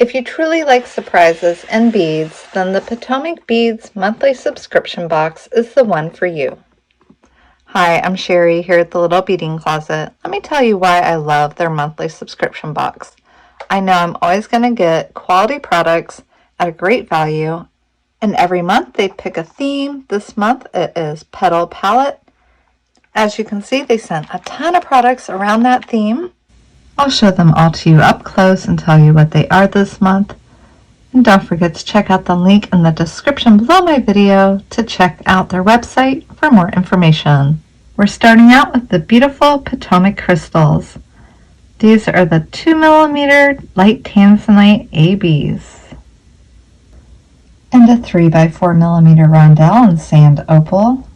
If you truly like surprises and beads, then the PotomacBeads monthly subscription box is the one for you. Hi, I'm Sherry here at the Little Beading Closet. Let me tell you why I love their monthly subscription box. I know I'm always going to get quality products at a great value, and every month they pick a theme. This month it is Petal Palette. As you can see, they sent a ton of products around that theme. I'll show them all to you up close and tell you what they are this month. And don't forget to check out the link in the description below my video to check out their website for more information. We're starting out with the beautiful Potomac Crystals. These are the 2mm light tanzanite ABs. And a 3x4mm rondelle in sand opal.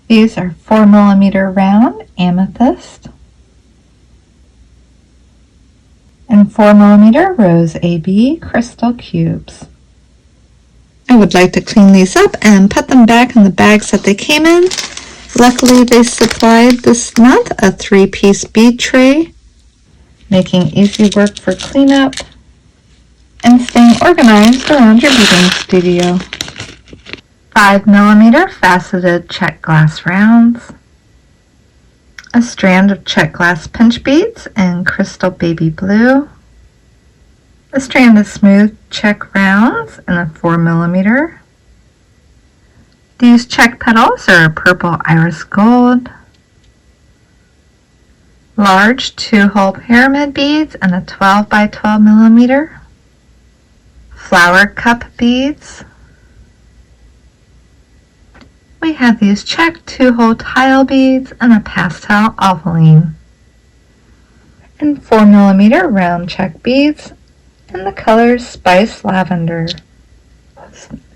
These are 4mm round amethyst. And 4mm rose AB crystal cubes. I would like to clean these up and put them back in the bags that they came in. Luckily they supplied this month a 3-piece bead tray, making easy work for cleanup and staying organized around your beading studio. 5mm faceted Czech glass rounds. A strand of Czech glass pinch beads in crystal baby blue. A strand of smooth Czech rounds in a 4mm. These Czech petals are purple iris gold. Large 2-hole pyramid beads in a 12x12mm. Flower cup beads. We have these Czech 2-hole tile beads and a pastel opaline. And 4mm round Czech beads in the color Spice Lavender.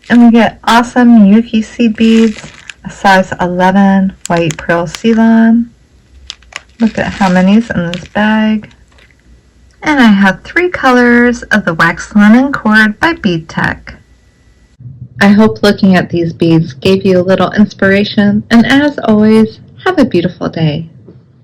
And we get awesome Yuki seed beads, a size 11 white pearl Ceylon. Look at how many's in this bag. And I have 3 colors of the Wax Linen Cord by Bead Tech. I hope looking at these beads gave you a little inspiration, and as always, have a beautiful day.